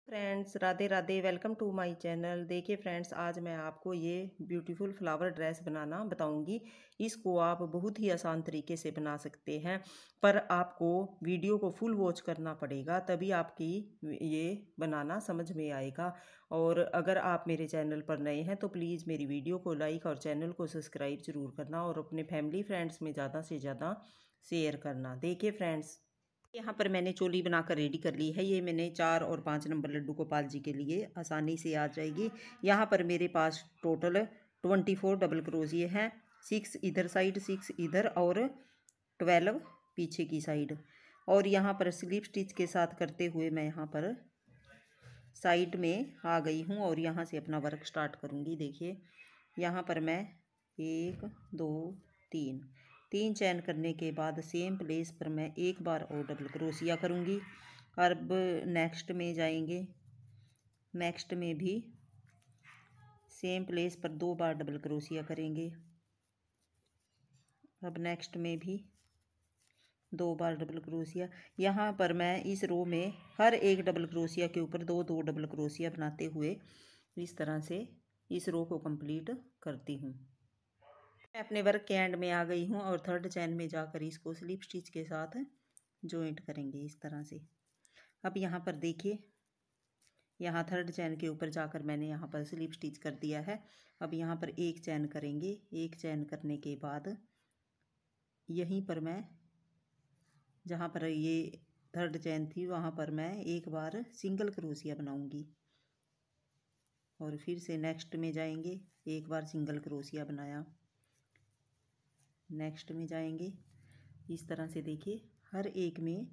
Friends, Radhe Radhe. Welcome to my channel. देखिए friends, आज मैं आपको ये ब्यूटीफुल फ्लावर ड्रेस बनाना बताऊंगी। इसको आप बहुत ही आसान तरीके से बना सकते हैं, पर आपको वीडियो को फुल वॉच करना पड़ेगा, तभी आपकी ये बनाना समझ में आएगा। और अगर आप मेरे चैनल पर नए हैं तो प्लीज़ मेरी वीडियो को लाइक और चैनल को सब्सक्राइब ज़रूर करना और अपने फैमिली फ्रेंड्स में ज़्यादा से ज़्यादा शेयर करना। देखिए फ्रेंड्स, यहाँ पर मैंने चोली बनाकर रेडी कर ली है। ये मैंने 4 और 5 नंबर लड्डू गोपाल जी के लिए आसानी से आ जाएगी। यहाँ पर मेरे पास टोटल 24 डबल क्रोशिये हैं। 6 इधर साइड, 6 इधर और 12 पीछे की साइड। और यहाँ पर स्लिप स्टिच के साथ करते हुए मैं यहाँ पर साइड में आ गई हूँ और यहाँ से अपना वर्क स्टार्ट करूँगी। देखिए यहाँ पर मैं 1 2 3 3 चैन करने के बाद सेम प्लेस पर मैं एक बार और डबल क्रोशिया करूँगी। अब नेक्स्ट में जाएंगे, नेक्स्ट में भी सेम प्लेस पर 2 बार डबल क्रोशिया करेंगे। अब नेक्स्ट में भी 2 बार डबल क्रोशिया। यहाँ पर मैं इस रो में हर एक डबल क्रोशिया के ऊपर 2 डबल क्रोशिया बनाते हुए इस तरह से इस रो को कंप्लीट करती हूँ। मैं अपने वर्क के एंड में आ गई हूँ और थर्ड चैन में जाकर इसको स्लिप स्टिच के साथ जॉइंट करेंगे इस तरह से। अब यहाँ पर देखिए, यहाँ थर्ड चैन के ऊपर जाकर मैंने यहाँ पर स्लिप स्टिच कर दिया है। अब यहाँ पर एक चैन करेंगे। एक चैन करने के बाद यहीं पर मैं, जहाँ पर ये थर्ड चैन थी, वहाँ पर मैं एक बार सिंगल क्रोशिया बनाऊंगी और फिर से नेक्स्ट में जाएंगे, एक बार सिंगल क्रोशिया बनाया, नेक्स्ट में जाएंगे इस तरह से। देखिए हर एक में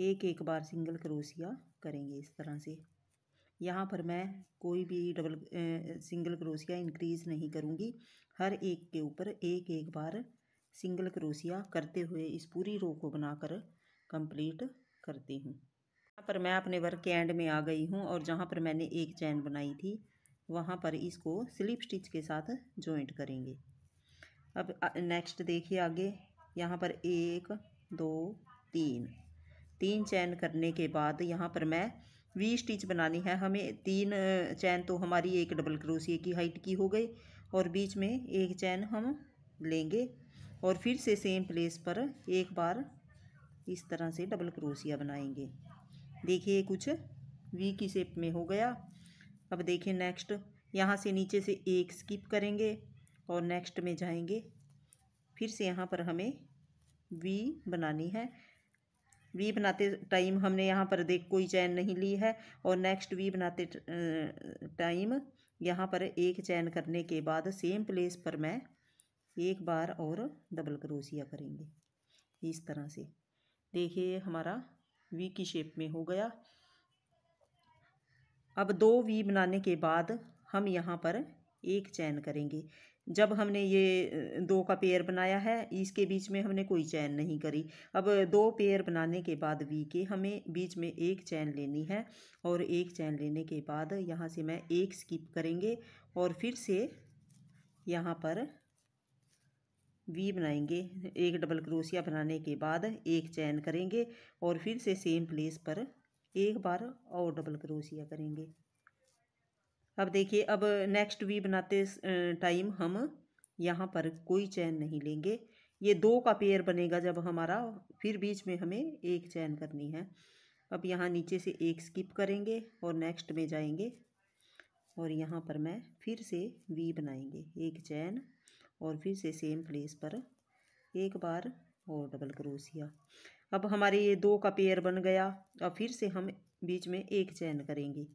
एक एक बार सिंगल क्रोशिया करेंगे इस तरह से। यहाँ पर मैं कोई भी डबल सिंगल क्रोशिया इंक्रीज़ नहीं करूँगी। हर एक के ऊपर एक एक बार सिंगल क्रोशिया करते हुए इस पूरी रो को बनाकर कंप्लीट करती हूँ। यहाँ पर मैं अपने वर्क के एंड में आ गई हूँ और जहाँ पर मैंने एक चैन बनाई थी वहाँ पर इसको स्लिप स्टिच के साथ जॉइंट करेंगे। अब नेक्स्ट देखिए आगे, यहाँ पर 1 2 3 चैन करने के बाद यहाँ पर मैं वी स्टिच बनानी है। हमें 3 चैन तो हमारी एक डबल क्रोशिये की हाइट की हो गई और बीच में एक चैन हम लेंगे और फिर से सेम प्लेस पर एक बार इस तरह से डबल क्रोशिया बनाएंगे। देखिए कुछ वी की शेप में हो गया। अब देखिए नेक्स्ट, यहाँ से नीचे से एक स्किप करेंगे और नेक्स्ट में जाएंगे। फिर से यहाँ पर हमें वी बनानी है। वी बनाते टाइम हमने यहाँ पर देख कोई चैन नहीं ली है और नेक्स्ट वी बनाते टाइम यहाँ पर एक चैन करने के बाद सेम प्लेस पर मैं एक बार और डबल क्रोशिया करेंगे इस तरह से। देखिए हमारा वी की शेप में हो गया। अब 2 वी बनाने के बाद हम यहाँ पर एक चैन करेंगे। जब हमने ये 2 का पेयर बनाया है इसके बीच में हमने कोई चैन नहीं करी। अब 2 पेयर बनाने के बाद वी के हमें बीच में एक चैन लेनी है और एक चैन लेने के बाद यहाँ से मैं एक स्किप करेंगे और फिर से यहाँ पर वी बनाएंगे। एक डबल क्रोशिया बनाने के बाद एक चैन करेंगे और फिर से सेम प्लेस पर एक बार और डबल क्रोशिया करेंगे। अब देखिए, अब नेक्स्ट वी बनाते टाइम हम यहाँ पर कोई चैन नहीं लेंगे। ये 2 का पेयर बनेगा जब हमारा, फिर बीच में हमें एक चैन करनी है। अब यहाँ नीचे से एक स्किप करेंगे और नेक्स्ट में जाएंगे और यहाँ पर मैं फिर से वी बनाएंगे, एक चैन और फिर से सेम प्लेस पर एक बार और डबल क्रोशिया। अब हमारे ये 2 का पेयर बन गया। अब फिर से हम बीच में एक चैन करेंगे।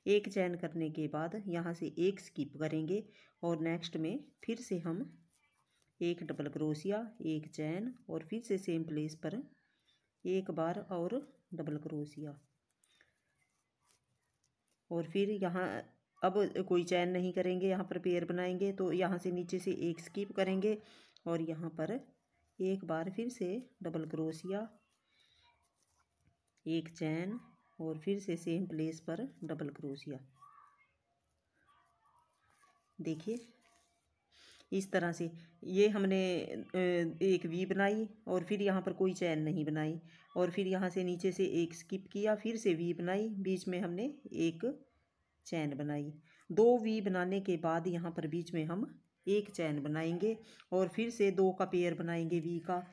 एक चैन करने के बाद यहाँ से एक स्किप करेंगे और नेक्स्ट में फिर से हम एक डबल क्रोशिया, एक चैन और फिर से सेम प्लेस पर एक बार और डबल क्रोशिया। और फिर यहाँ अब कोई चैन नहीं करेंगे, यहाँ पर पेयर बनाएंगे तो यहाँ से नीचे से एक स्किप करेंगे और यहाँ पर एक बार फिर से डबल क्रोशिया, एक चैन और फिर से सेम प्लेस पर डबल क्रोशिया। देखिए इस तरह से ये हमने एक वी बनाई और फिर यहाँ पर कोई चैन नहीं बनाई, और फिर यहाँ से नीचे से एक स्किप किया, फिर से वी बनाई, बीच में हमने एक चैन बनाई। 2 वी बनाने के बाद यहाँ पर बीच में हम एक चैन बनाएंगे और फिर से 2 का पेयर बनाएंगे वी का।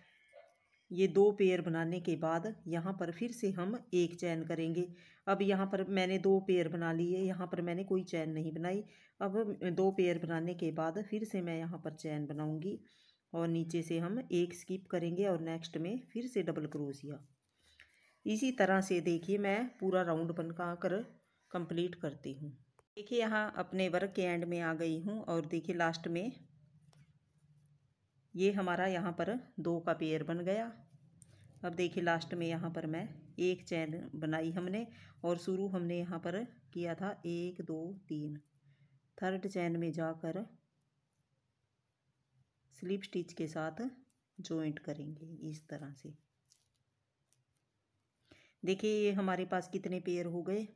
ये 2 पेयर बनाने के बाद यहाँ पर फिर से हम एक चैन करेंगे। अब यहाँ पर मैंने 2 पेयर बना लिए, यहाँ पर मैंने कोई चैन नहीं बनाई। अब 2 पेयर बनाने के बाद फिर से मैं यहाँ पर चैन बनाऊंगी और नीचे से हम एक स्किप करेंगे और नेक्स्ट में फिर से डबल क्रोशिया। इसी तरह से देखिए मैं पूरा राउंड बना कर कंप्लीट करती हूँ। देखिए यहाँ अपने वर्क के एंड में आ गई हूँ और देखिए लास्ट में ये हमारा यहाँ पर 2 का पेयर बन गया। अब देखिए लास्ट में यहाँ पर मैं एक चैन बनाई हमने और शुरू हमने यहाँ पर किया था 1 2 3, थर्ड चैन में जाकर स्लिप स्टिच के साथ जॉइंट करेंगे इस तरह से। देखिए ये हमारे पास कितने पेयर हो गए,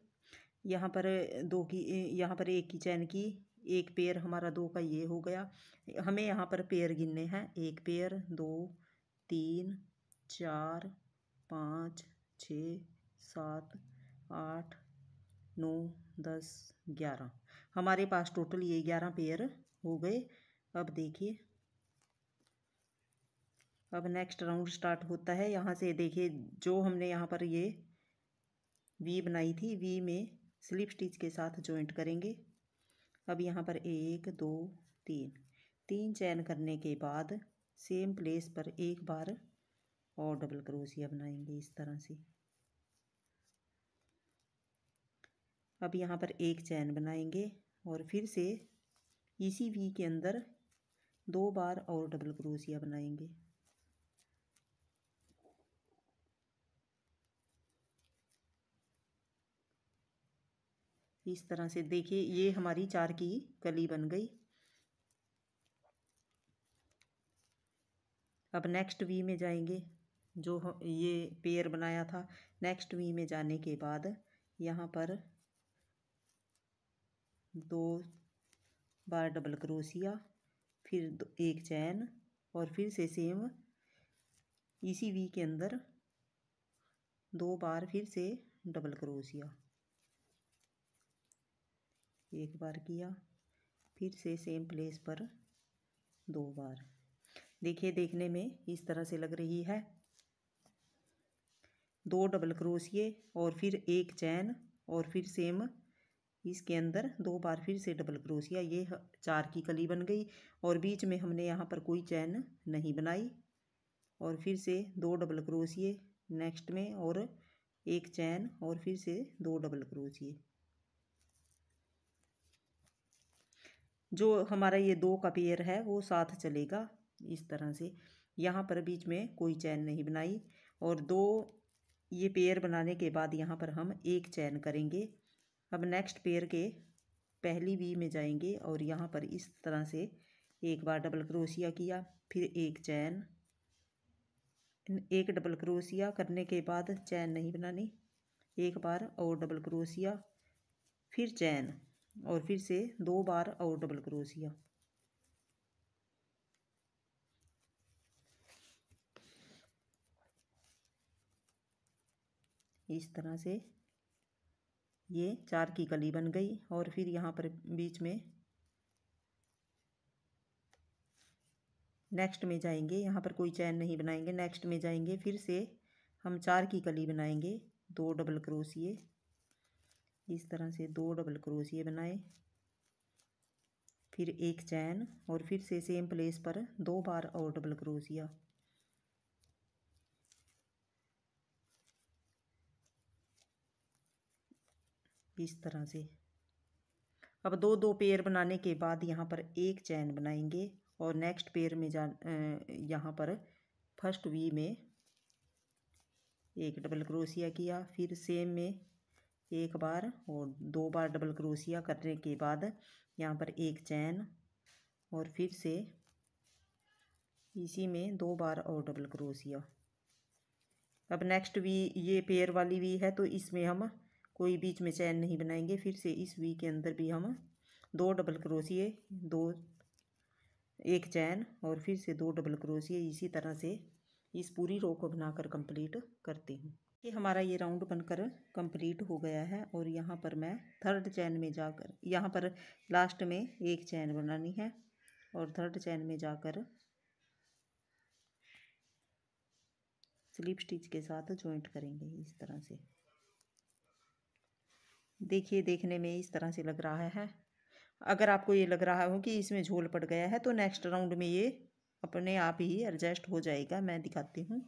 यहाँ पर 2 की, यहाँ पर 1 की चैन की, एक पेयर हमारा 2 का ये हो गया। हमें यहाँ पर पेयर गिनने हैं, 1 पेयर 2 3 4 5 6 7 8 9 10 11, हमारे पास टोटल ये 11 पेयर हो गए। अब देखिए अब नेक्स्ट राउंड स्टार्ट होता है। यहाँ से देखिए जो हमने यहाँ पर ये वी बनाई थी, वी में स्लिप स्टिच के साथ जॉइंट करेंगे। अब यहाँ पर 1 2 3 चैन करने के बाद सेम प्लेस पर एक बार और डबल क्रोशिया बनाएंगे इस तरह से। अब यहाँ पर एक चैन बनाएंगे और फिर से इसी वी के अंदर 2 बार और डबल क्रोशिया बनाएंगे। इस तरह से देखिए ये हमारी 4 की कली बन गई। अब नेक्स्ट वी में जाएंगे, जो ये पेयर बनाया था, नेक्स्ट वी में जाने के बाद यहाँ पर 2 बार डबल क्रोशिया, फिर एक चैन और फिर से सेम इसी वी के अंदर 2 बार फिर से डबल क्रोशिया, एक बार किया, फिर से सेम प्लेस पर 2 बार। देखिए देखने में इस तरह से लग रही है। 2 डबल क्रोशिये और फिर एक चैन और फिर सेम इसके अंदर 2 बार फिर से डबल क्रोशिया, ये 4 की कली बन गई। और बीच में हमने यहाँ पर कोई चैन नहीं बनाई और फिर से 2 डबल क्रोशिये नेक्स्ट में और एक चैन और फिर से 2 डबल क्रोशिये। जो हमारा ये 2 का पेयर है वो साथ चलेगा इस तरह से। यहाँ पर बीच में कोई चैन नहीं बनाई और 2 ये पेयर बनाने के बाद यहाँ पर हम एक चैन करेंगे। अब नेक्स्ट पेयर के पहली वी में जाएंगे और यहाँ पर इस तरह से एक बार डबल क्रोशिया किया, फिर एक चैन, एक डबल क्रोशिया करने के बाद चैन नहीं बनानी, एक बार और डबल क्रोशिया, फिर चैन और फिर से 2 बार और डबल क्रोशिया। इस तरह से ये 4 की कली बन गई और फिर यहाँ पर बीच में नेक्स्ट में जाएंगे, यहाँ पर कोई चैन नहीं बनाएंगे, नेक्स्ट में जाएंगे, फिर से हम 4 की कली बनाएंगे, 2 डबल क्रोशिये, इस तरह से 2 डबल क्रोशिये बनाए, फिर एक चैन और फिर से सेम प्लेस पर 2 बार और डबल क्रोशिया। इस तरह से अब 2 पेयर बनाने के बाद यहाँ पर एक चैन बनाएंगे और नेक्स्ट पेयर में यहाँ पर फर्स्ट वी में एक डबल क्रोशिया किया, फिर सेम में एक बार और 2 बार डबल क्रोशिया करने के बाद यहाँ पर एक चैन और फिर से इसी में 2 बार और डबल क्रोशिया। अब नेक्स्ट वी ये पेयर वाली वी है तो इसमें हम कोई बीच में चैन नहीं बनाएंगे, फिर से इस वी के अंदर भी हम 2 डबल क्रोशिये, 2 एक चैन और फिर से 2 डबल क्रोशिया। इसी तरह से इस पूरी रो को बनाकर कंप्लीट करती हूँ। ये हमारा ये राउंड बनकर कंप्लीट हो गया है और यहाँ पर मैं थर्ड चैन में जाकर यहाँ पर लास्ट में एक चैन बनानी है और थर्ड चैन में जाकर स्लिप स्टिच के साथ जॉइंट करेंगे इस तरह से। देखिए, देखने में इस तरह से लग रहा है। अगर आपको ये लग रहा हो कि इसमें झोल पड़ गया है तो नेक्स्ट राउंड में ये अपने आप ही एडजस्ट हो जाएगा। मैं दिखाती हूँ।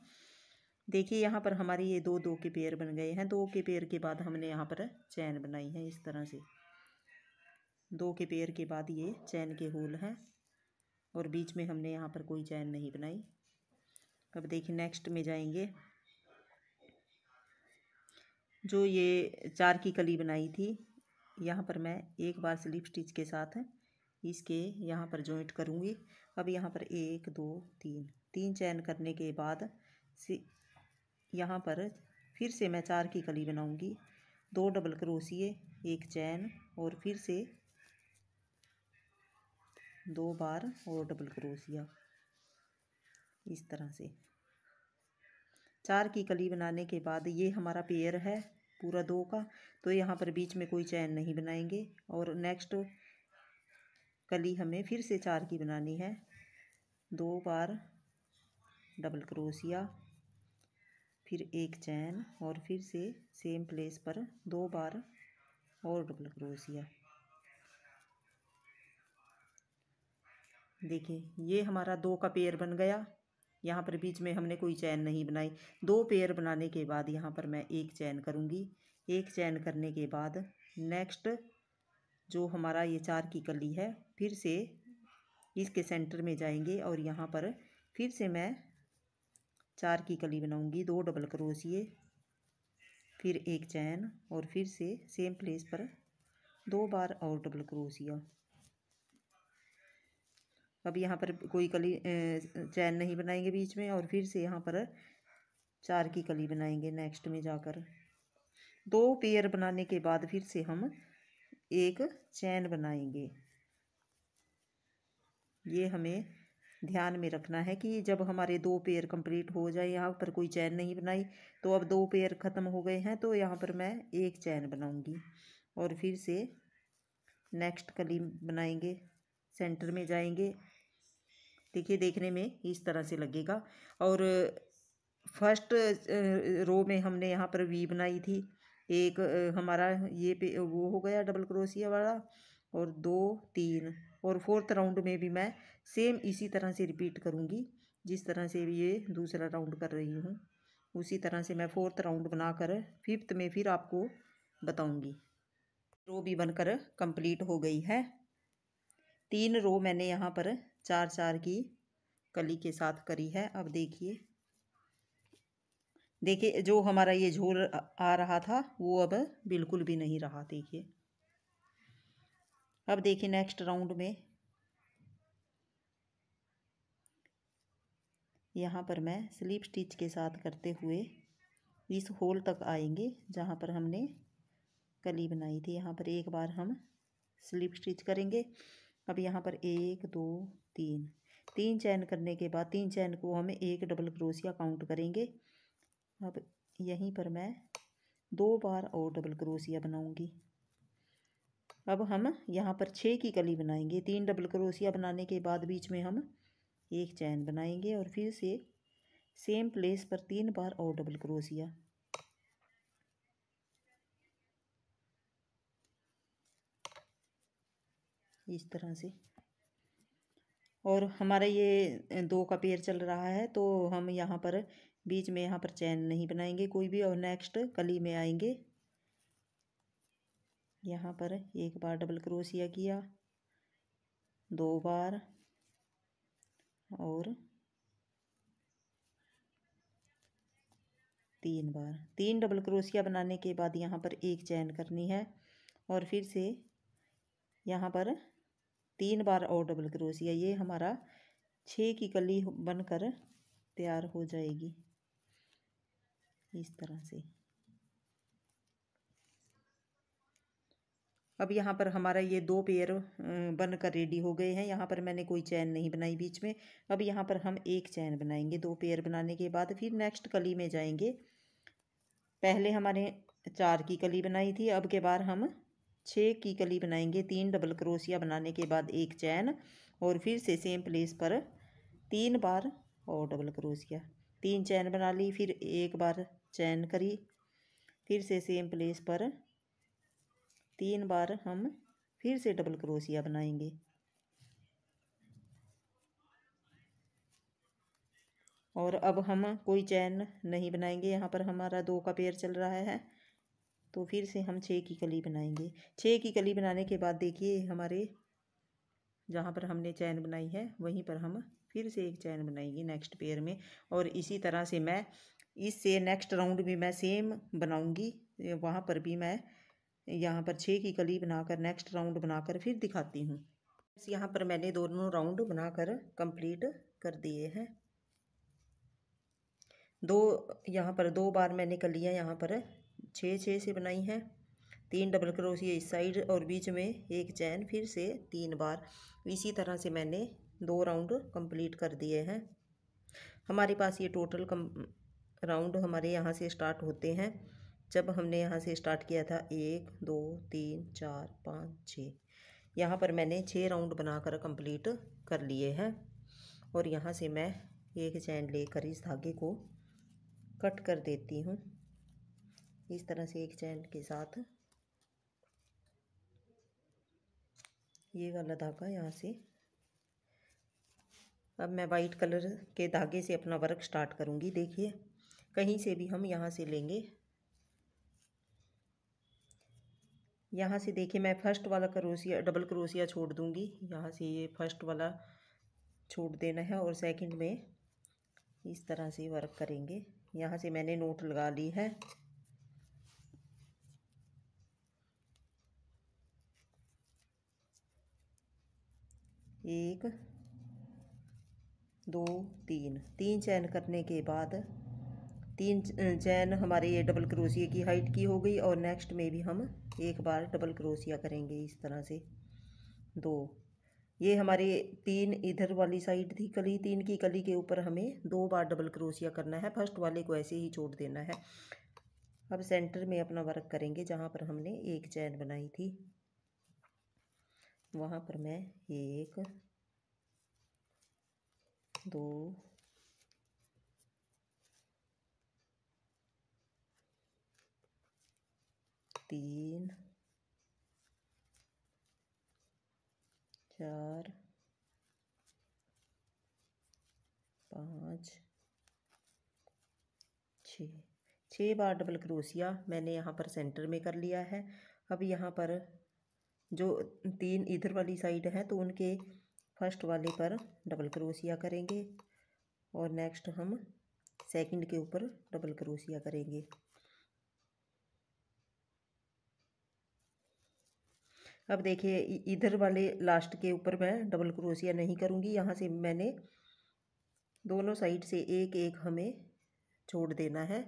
देखिए, यहाँ पर हमारी ये दो दो के पेयर बन गए हैं। 2 के पेयर के बाद हमने यहाँ पर चैन बनाई है इस तरह से। 2 के पेयर के बाद ये चैन के होल हैं और बीच में हमने यहाँ पर कोई चैन नहीं बनाई। अब देखिए, नेक्स्ट में जाएंगे। जो ये 4 की कली बनाई थी, यहाँ पर मैं एक बार स्लिप स्टिच के साथ इसके यहाँ पर जॉइंट करूँगी। अब यहाँ पर 1 2 3 चैन करने के बाद यहाँ पर फिर से मैं 4 की कली बनाऊँगी। 2 डबल क्रोशिए, एक चैन और फिर से 2 बार और डबल क्रोशिया। इस तरह से 4 की कली बनाने के बाद ये हमारा पेयर है पूरा 2 का, तो यहाँ पर बीच में कोई चैन नहीं बनाएंगे और नेक्स्ट कली हमें फिर से 4 की बनानी है। 2 बार डबल क्रोशिया, फिर एक चैन और फिर से सेम प्लेस पर 2 बार और डबल क्रोशिया। देखिए, ये हमारा 2 का पेयर बन गया। यहाँ पर बीच में हमने कोई चैन नहीं बनाई। 2 पेयर बनाने के बाद यहाँ पर मैं एक चैन करूँगी। एक चैन करने के बाद नेक्स्ट जो हमारा ये 4 की कली है, फिर से इसके सेंटर में जाएंगे और यहाँ पर फिर से मैं 4 की कली बनाऊँगी। 2 डबल क्रोशिए, फिर एक चैन और फिर से सेम प्लेस पर 2 बार और डबल क्रोशिया। अब यहाँ पर कोई कली चैन नहीं बनाएंगे बीच में और फिर से यहाँ पर 4 की कली बनाएंगे। नेक्स्ट में जाकर 2 पेयर बनाने के बाद फिर से हम एक चैन बनाएंगे। ये हमें ध्यान में रखना है कि जब हमारे 2 पेयर कंप्लीट हो जाए, यहाँ पर कोई चैन नहीं बनाई तो अब 2 पेयर ख़त्म हो गए हैं, तो यहाँ पर मैं एक चैन बनाऊंगी और फिर से नेक्स्ट कली बनाएंगे। सेंटर में जाएंगे। देखिए, देखने में इस तरह से लगेगा। और फर्स्ट रो में हमने यहाँ पर वी बनाई थी। एक हमारा ये पे वो हो गया डबल क्रोशिया वाला और 2 3 और फोर्थ राउंड में भी मैं सेम इसी तरह से रिपीट करूँगी। जिस तरह से ये दूसरा राउंड कर रही हूँ उसी तरह से मैं फोर्थ राउंड बनाकर फिफ्थ में फिर आपको बताऊँगी। रो भी बनकर कंप्लीट हो गई है। 3 रो मैंने यहाँ पर 4 4 की कली के साथ करी है। अब देखिए, देखिए जो हमारा ये झोल आ रहा था वो अब बिल्कुल भी नहीं रहा। देखिए, अब देखिए नेक्स्ट राउंड में यहाँ पर मैं स्लिप स्टिच के साथ करते हुए इस होल तक आएंगे जहाँ पर हमने कली बनाई थी। यहाँ पर एक बार हम स्लिप स्टिच करेंगे। अब यहाँ पर 1 2 3 चैन करने के बाद 3 चैन को हम एक डबल क्रोशिया काउंट करेंगे। अब यहीं पर मैं 2 बार और डबल क्रोशिया बनाऊंगी। अब हम यहाँ पर 6 की कली बनाएंगे। 3 डबल क्रोशिया बनाने के बाद बीच में हम एक चैन बनाएंगे और फिर से सेम प्लेस पर 3 बार और डबल क्रोशिया। इस तरह से। और हमारा ये 2 का पेयर चल रहा है तो हम यहाँ पर बीच में यहाँ पर चैन नहीं बनाएंगे कोई भी और नेक्स्ट कली में आएंगे। यहाँ पर एक बार डबल क्रोशिया किया, 2 बार और 3 बार। 3 डबल क्रोशिया बनाने के बाद यहाँ पर एक चैन करनी है और फिर से यहाँ पर 3 बार और डबल क्रोशिया। ये हमारा 6 की कली बनकर तैयार हो जाएगी इस तरह से। अब यहाँ पर हमारा ये 2 पेयर बनकर रेडी हो गए हैं। यहाँ पर मैंने कोई चैन नहीं बनाई बीच में। अब यहाँ पर हम एक चैन बनाएंगे। 2 पेयर बनाने के बाद फिर नेक्स्ट कली में जाएंगे। पहले हमारे 4 की कली बनाई थी, अब के बार हम 6 की कली बनाएंगे। 3 डबल क्रोशिया बनाने के बाद एक चैन और फिर से सेम प्लेस पर 3 बार और डबल क्रोशिया। 3 चैन बना ली, फिर एक बार चैन करी, फिर से सेम प्लेस पर 3 बार हम फिर से डबल क्रोशिया बनाएंगे। और अब हम कोई चैन नहीं बनाएंगे। यहाँ पर हमारा 2 का पेयर चल रहा है, तो फिर से हम 6 की कली बनाएंगे। 6 की कली बनाने के बाद देखिए हमारे जहाँ पर हमने चैन बनाई है वहीं पर हम फिर से एक चैन बनाएंगे नेक्स्ट पेयर में। और इसी तरह से मैं इससे नेक्स्ट राउंड भी मैं सेम बनाऊंगी। वहाँ पर भी मैं यहाँ पर 6 की कली बनाकर नेक्स्ट राउंड बनाकर फिर दिखाती हूँ। यहाँ पर मैंने दोनों राउंड बनाकर कंप्लीट कर दिए हैं। यहाँ पर 2 बार मैंने कलियाँ यहाँ पर 6-6 से बनाई हैं। 3 डबल क्रोशिया इस साइड और बीच में एक चैन, फिर से 3 बार। इसी तरह से मैंने 2 राउंड कंप्लीट कर दिए हैं। हमारे पास ये टोटल राउंड हमारे यहाँ से स्टार्ट होते हैं। जब हमने यहाँ से स्टार्ट किया था 1 2 3 4 5 6, यहाँ पर मैंने 6 राउंड बनाकर कंप्लीट कर लिए हैं। और यहाँ से मैं एक चैन लेकर इस धागे को कट कर देती हूँ इस तरह से एक चैन के साथ। ये वाला धागा यहाँ से। अब मैं वाइट कलर के धागे से अपना वर्क स्टार्ट करूँगी। देखिए कहीं से भी हम यहाँ से लेंगे। यहाँ से देखिए मैं फर्स्ट वाला क्रोशिया डबल क्रोशिया छोड़ दूँगी। यहाँ से ये फर्स्ट वाला छोड़ देना है और सेकंड में इस तरह से वर्क करेंगे। यहाँ से मैंने नोट लगा ली है। एक 2 3 चैन करने के बाद 3 चैन हमारे ये डबल क्रोशिया की हाइट की हो गई। और नेक्स्ट में भी हम एक बार डबल क्रोशिया करेंगे इस तरह से 2। ये हमारे 3 इधर वाली साइड थी कली। 3 की कली के ऊपर हमें 2 बार डबल क्रोशिया करना है। फर्स्ट वाले को ऐसे ही छोड़ देना है। अब सेंटर में अपना वर्क करेंगे। जहाँ पर हमने एक चैन बनाई थी वहाँ पर मैं 1 2 3 4 5 6 बार डबल क्रोशिया मैंने यहाँ पर सेंटर में कर लिया है। अब यहाँ पर जो 3 इधर वाली साइड है तो उनके फर्स्ट वाले पर डबल क्रोशिया करेंगे और नेक्स्ट हम सेकंड के ऊपर डबल क्रोशिया करेंगे। अब देखिए इधर वाले लास्ट के ऊपर मैं डबल क्रोशिया नहीं करूँगी। यहाँ से मैंने दोनों साइड से एक एक हमें छोड़ देना है।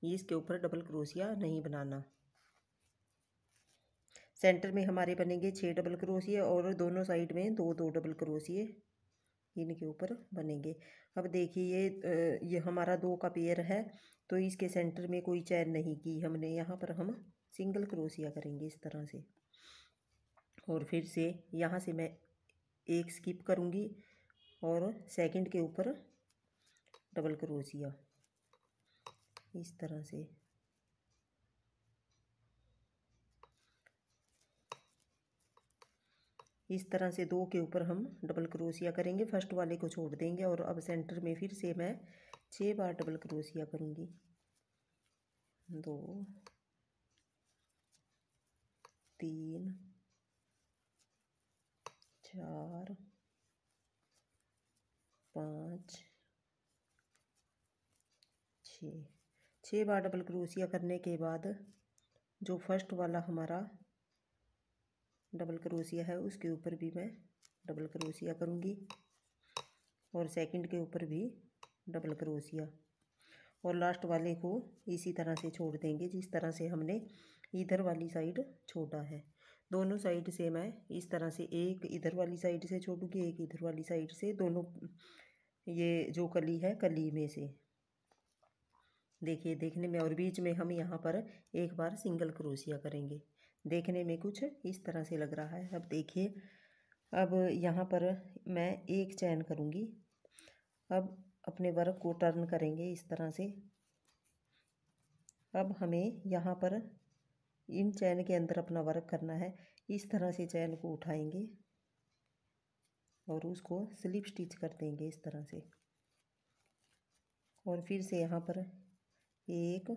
इसके ऊपर डबल क्रोशिया नहीं बनाना। सेंटर में हमारे बनेंगे 6 डबल क्रोशिया और दोनों साइड में 2-2 डबल क्रोशिया इनके ऊपर बनेंगे। अब देखिए ये हमारा 2 का पेयर है तो इसके सेंटर में कोई चैन नहीं की हमने। यहाँ पर हम सिंगल क्रोशिया करेंगे इस तरह से। और फिर से यहाँ से मैं एक स्किप करूँगी और सेकंड के ऊपर डबल क्रोशिया इस तरह से। इस तरह से 2 के ऊपर हम डबल क्रोशिया करेंगे। फर्स्ट वाले को छोड़ देंगे और अब सेंटर में फिर से मैं 6 बार डबल क्रोशिया करूँगी। 2 3 4 5 6 बार डबल क्रोशिया करने के बाद जो फर्स्ट वाला हमारा डबल क्रोशिया है उसके ऊपर भी मैं डबल क्रोशिया करूँगी और सेकंड के ऊपर भी डबल क्रोशिया और लास्ट वाले को इसी तरह से छोड़ देंगे जिस तरह से हमने इधर वाली साइड छोड़ा है। दोनों साइड से मैं इस तरह से एक इधर वाली साइड से छोड़ूंगी, एक इधर वाली साइड से, दोनों ये जो कली है कली में से देखिए देखने में। और बीच में हम यहाँ पर एक बार सिंगल क्रोशिया करेंगे। देखने में कुछ इस तरह से लग रहा है। अब देखिए, अब यहाँ पर मैं एक चैन करूँगी। अब अपने वर्क को टर्न करेंगे इस तरह से। अब हमें यहाँ पर इन चैन के अंदर अपना वर्क करना है। इस तरह से चैन को उठाएंगे और उसको स्लिप स्टिच कर देंगे इस तरह से। और फिर से यहाँ पर एक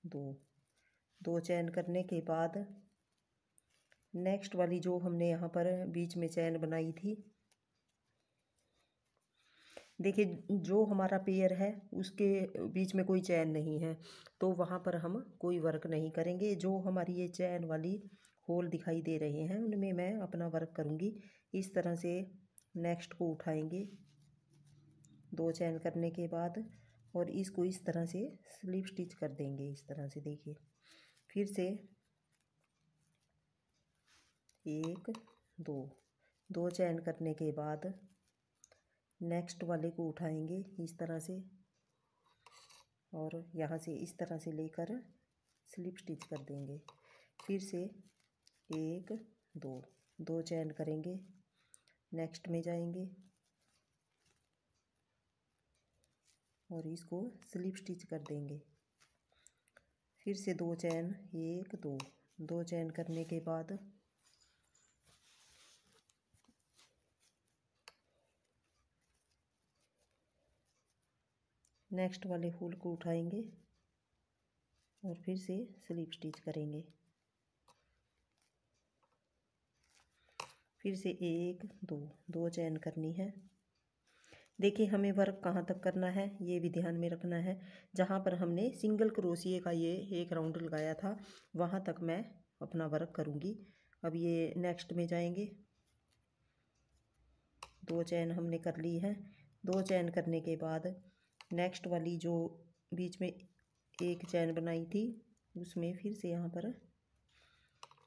दो चैन करने के बाद नेक्स्ट वाली जो हमने यहाँ पर बीच में चैन बनाई थी, देखिए जो हमारा पेयर है उसके बीच में कोई चैन नहीं है, तो वहाँ पर हम कोई वर्क नहीं करेंगे। जो हमारी ये चैन वाली होल दिखाई दे रहे हैं उनमें मैं अपना वर्क करूँगी। इस तरह से नेक्स्ट को उठाएंगे दो चैन करने के बाद, और इसको इस तरह से स्लिप स्टिच कर देंगे इस तरह से। देखिए फिर से एक दो चैन करने के बाद नेक्स्ट वाले को उठाएंगे इस तरह से, और यहाँ से इस तरह से लेकर स्लिप स्टिच कर देंगे। फिर से एक दो चैन करेंगे, नेक्स्ट में जाएंगे और इसको स्लिप स्टिच कर देंगे। फिर से दो चैन, एक दो चैन करने के बाद नेक्स्ट वाले होल को उठाएंगे और फिर से स्लिप स्टिच करेंगे। फिर से एक दो चैन करनी है। देखिए हमें वर्क कहाँ तक करना है ये भी ध्यान में रखना है। जहाँ पर हमने सिंगल क्रोशिए का ये एक राउंड लगाया था वहाँ तक मैं अपना वर्क करूँगी। अब ये नेक्स्ट में जाएंगे, दो चैन हमने कर ली है। दो चैन करने के बाद नेक्स्ट वाली जो बीच में एक चैन बनाई थी उसमें फिर से यहाँ पर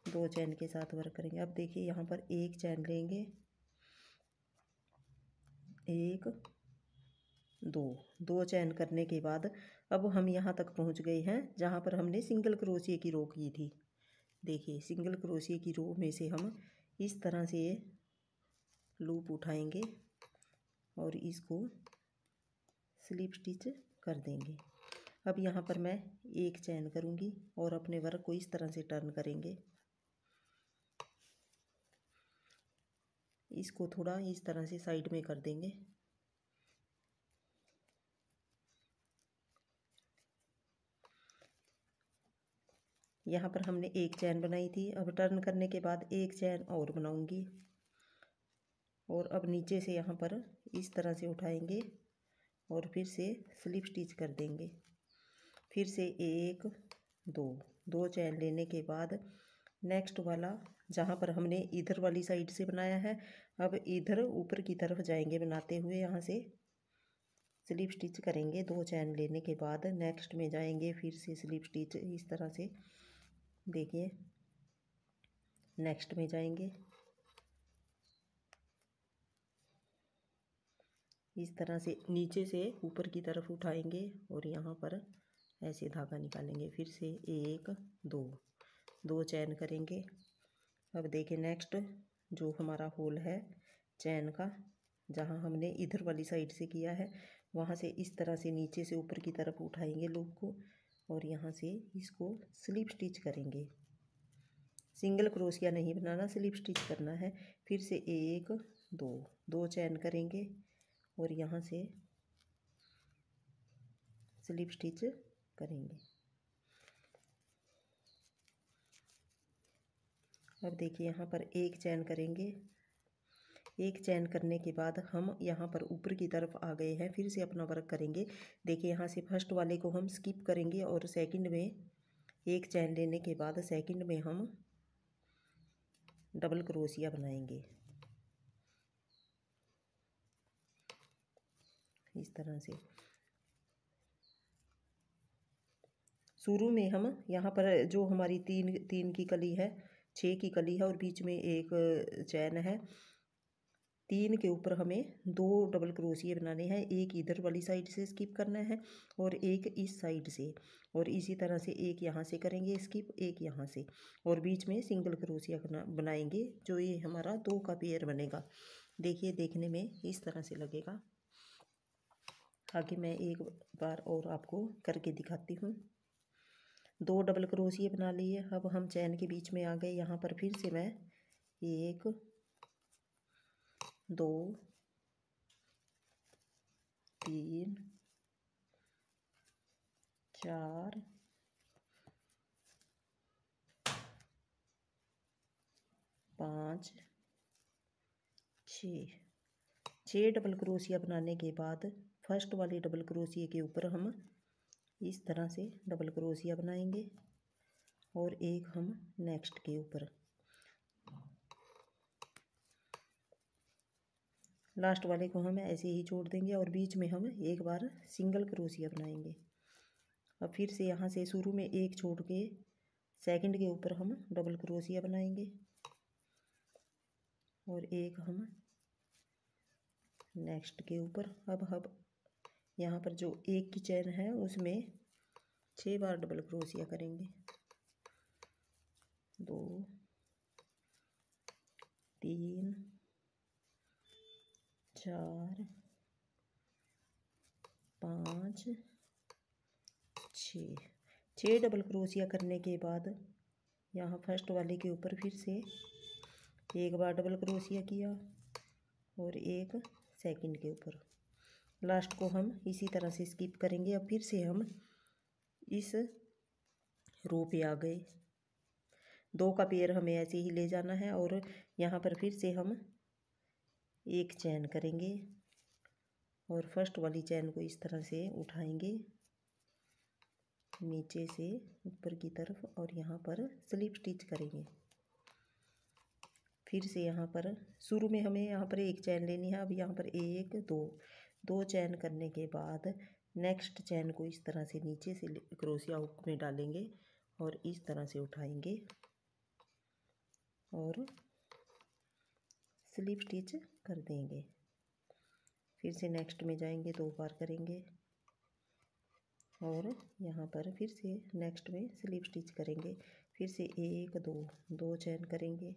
दो चैन के साथ वर्क करेंगे। अब देखिए यहाँ पर एक चैन लेंगे, एक दो चैन करने के बाद अब हम यहाँ तक पहुँच गए हैं जहाँ पर हमने सिंगल क्रोशिए की रो की थी। देखिए सिंगल क्रोशिए की रो में से हम इस तरह से लूप उठाएंगे और इसको स्लिप स्टिच कर देंगे। अब यहाँ पर मैं एक चैन करूँगी और अपने वर्क को इस तरह से टर्न करेंगे। इसको थोड़ा इस तरह से साइड में कर देंगे। यहाँ पर हमने एक चैन बनाई थी, अब टर्न करने के बाद एक चैन और बनाऊंगी और अब नीचे से यहाँ पर इस तरह से उठाएंगे और फिर से स्लिप स्टिच कर देंगे। फिर से एक दो चैन लेने के बाद नेक्स्ट वाला जहाँ पर हमने इधर वाली साइड से बनाया है अब इधर ऊपर की तरफ जाएंगे बनाते हुए, यहाँ से स्लिप स्टिच करेंगे। दो चैन लेने के बाद नेक्स्ट में जाएंगे, फिर से स्लिप स्टिच इस तरह से। देखिए नेक्स्ट में जाएंगे, इस तरह से नीचे से ऊपर की तरफ उठाएंगे और यहाँ पर ऐसे धागा निकालेंगे। फिर से एक दो चैन करेंगे। अब देखिए नेक्स्ट जो हमारा होल है चैन का, जहाँ हमने इधर वाली साइड से किया है वहाँ से इस तरह से नीचे से ऊपर की तरफ उठाएंगे लूप को और यहाँ से इसको स्लिप स्टिच करेंगे। सिंगल क्रोशिया नहीं बनाना, स्लिप स्टिच करना है। फिर से एक दो चैन करेंगे और यहाँ से स्लिप स्टिच करेंगे। अब देखिए यहाँ पर एक चैन करेंगे। एक चैन करने के बाद हम यहाँ पर ऊपर की तरफ आ गए हैं, फिर से अपना वर्क करेंगे। देखिए यहाँ से फर्स्ट वाले को हम स्किप करेंगे और सेकंड में एक चैन लेने के बाद सेकंड में हम डबल क्रोशिया बनाएंगे इस तरह से। शुरू में हम यहाँ पर जो हमारी तीन की कली है 6 की कली है और बीच में एक चैन है। 3 के ऊपर हमें 2 डबल क्रोशिया बनाने हैं, एक इधर वाली साइड से स्किप करना है और एक इस साइड से, और इसी तरह से एक यहाँ से करेंगे स्किप, एक यहाँ से, और बीच में सिंगल क्रोशिया बनाएंगे, जो ये हमारा 2 का पेयर बनेगा। देखिए देखने में इस तरह से लगेगा। आगे मैं एक बार और आपको करके दिखाती हूँ। 2 डबल क्रोशिया बना लिए। अब हम चैन के बीच में आ गए। यहाँ पर फिर से मैं 1 2 3 4 5 6 डबल क्रोशिया बनाने के बाद फर्स्ट वाले डबल क्रोशिया के ऊपर हम इस तरह से डबल क्रोशिया बनाएंगे और एक हम नेक्स्ट के ऊपर, लास्ट वाले को हम ऐसे ही छोड़ देंगे और बीच में हम एक बार सिंगल क्रोशिया बनाएंगे। अब फिर से यहाँ से शुरू में एक छोड़ के सेकंड के ऊपर हम डबल क्रोशिया बनाएंगे और एक हम नेक्स्ट के ऊपर। अब यहाँ पर जो एक की चैन है उसमें 6 बार डबल क्रोशिया करेंगे। 2 3 4 5 6 डबल क्रोशिया करने के बाद यहाँ फर्स्ट वाले के ऊपर फिर से एक बार डबल क्रोशिया किया और एक सेकंड के ऊपर। लास्ट को हम इसी तरह से स्किप करेंगे। अब फिर से हम इस रो पे आ गए। 2 का पेयर हमें ऐसे ही ले जाना है और यहाँ पर फिर से हम एक चैन करेंगे और फर्स्ट वाली चैन को इस तरह से उठाएंगे नीचे से ऊपर की तरफ और यहाँ पर स्लिप स्टिच करेंगे। फिर से यहाँ पर शुरू में हमें यहाँ पर एक चैन लेनी है। अब यहाँ पर 1 2 चैन करने के बाद नेक्स्ट चैन को इस तरह से नीचे से क्रोशिया हुक में डालेंगे और इस तरह से उठाएंगे और स्लिप स्टिच कर देंगे। फिर से नेक्स्ट में जाएंगे, 2 बार करेंगे और यहाँ पर फिर से नेक्स्ट में स्लिप स्टिच करेंगे। फिर से 1 2 चैन करेंगे,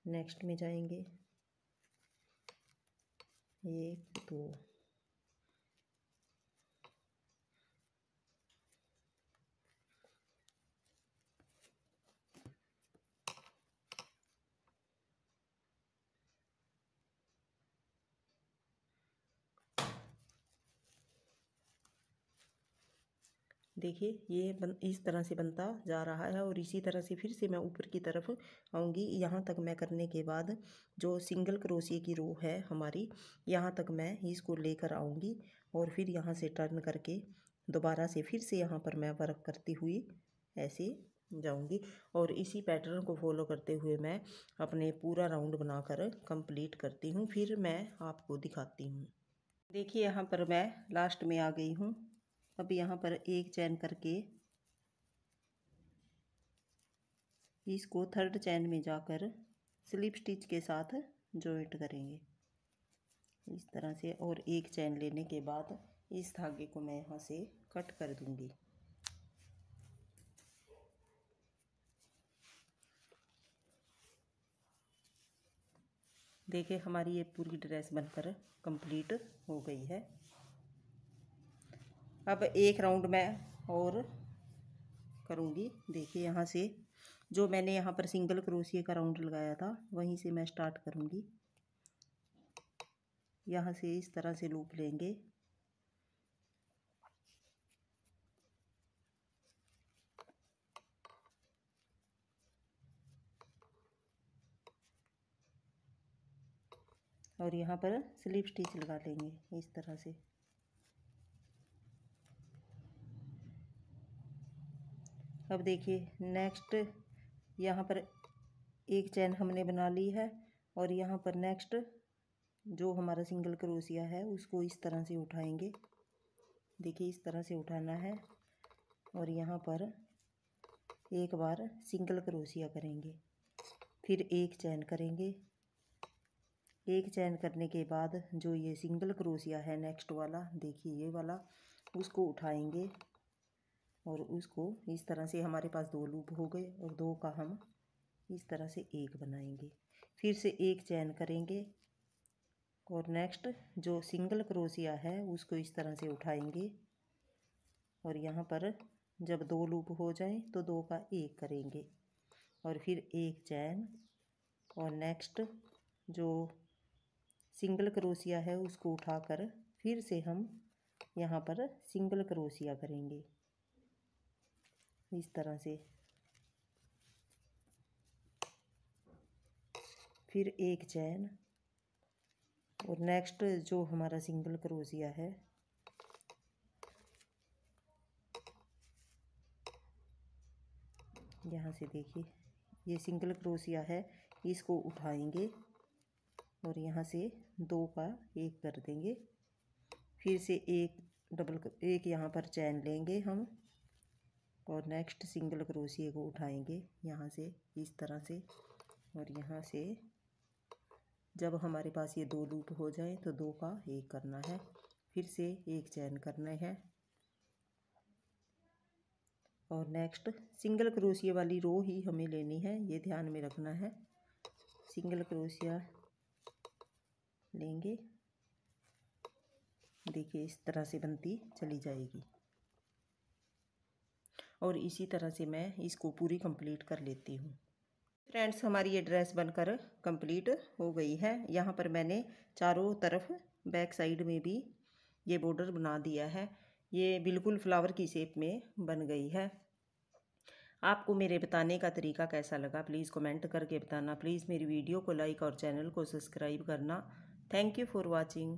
नेक्स्ट में जाएंगे 1 2 देखिए ये इस तरह से बनता जा रहा है और इसी तरह से फिर से मैं ऊपर की तरफ आऊँगी। यहाँ तक मैं करने के बाद जो सिंगल क्रोशिया की रो है हमारी, यहाँ तक मैं इसको लेकर आऊँगी और फिर यहाँ से टर्न करके दोबारा से फिर से यहाँ पर मैं वर्क करती हुई ऐसे जाऊँगी और इसी पैटर्न को फॉलो करते हुए मैं अपने पूरा राउंड बनाकर कंप्लीट करती हूँ। फिर मैं आपको दिखाती हूँ। देखिए यहाँ पर मैं लास्ट में आ गई हूँ। अब यहाँ पर एक चैन करके इसको थर्ड चैन में जाकर स्लिप स्टिच के साथ जॉइंट करेंगे इस तरह से, और एक चैन लेने के बाद इस धागे को मैं यहाँ से कट कर दूंगी। देखिए हमारी ये पूरी ड्रेस बनकर कंप्लीट हो गई है। अब एक राउंड मैं और करूँगी। देखिए यहाँ से जो मैंने यहाँ पर सिंगल क्रोशिया का राउंड लगाया था वहीं से मैं स्टार्ट करूँगी। यहाँ से इस तरह से लूप लेंगे और यहाँ पर स्लिप स्टिच लगा लेंगे इस तरह से। अब देखिए नेक्स्ट यहाँ पर एक चैन हमने बना ली है और यहाँ पर नेक्स्ट जो हमारा सिंगल क्रोशिया है उसको इस तरह से उठाएंगे। देखिए इस तरह से उठाना है और यहाँ पर एक बार सिंगल क्रोशिया करेंगे, फिर एक चैन करेंगे। एक चैन करने के बाद जो ये सिंगल क्रोशिया है नेक्स्ट वाला, देखिए ये वाला, उसको उठाएंगे और उसको इस तरह से, हमारे पास 2 लूप हो गए और 2 का हम इस तरह से एक बनाएंगे। फिर से एक चैन करेंगे और नेक्स्ट जो सिंगल क्रोशिया है उसको इस तरह से उठाएंगे और यहाँ पर जब 2 लूप हो जाएं तो 2 का एक करेंगे और फिर एक चैन और नेक्स्ट जो सिंगल क्रोशिया है उसको उठाकर फिर से हम यहाँ पर सिंगल क्रोशिया करेंगे इस तरह से। फिर एक चैन और नेक्स्ट जो हमारा सिंगल क्रोशिया है यहाँ से, देखिए ये सिंगल क्रोशिया है, इसको उठाएंगे और यहाँ से 2 का एक कर देंगे। फिर से एक यहाँ पर चैन लेंगे हम और नेक्स्ट सिंगल क्रोशिया को उठाएंगे यहाँ से इस तरह से और यहाँ से जब हमारे पास ये 2 लूप हो जाए तो 2 का एक करना है। फिर से एक चैन करना है और नेक्स्ट सिंगल क्रोशिया वाली रो ही हमें लेनी है, ये ध्यान में रखना है। सिंगल क्रोशिया लेंगे, देखिए इस तरह से बनती चली जाएगी और इसी तरह से मैं इसको पूरी कंप्लीट कर लेती हूँ। फ्रेंड्स, हमारी ये ड्रेस बनकर कंप्लीट हो गई है। यहाँ पर मैंने चारों तरफ बैक साइड में भी ये बॉर्डर बना दिया है। ये बिल्कुल फ्लावर की शेप में बन गई है। आपको मेरे बताने का तरीका कैसा लगा प्लीज़ कमेंट करके बताना। प्लीज़ मेरी वीडियो को लाइक और चैनल को सब्सक्राइब करना। Thank you for watching.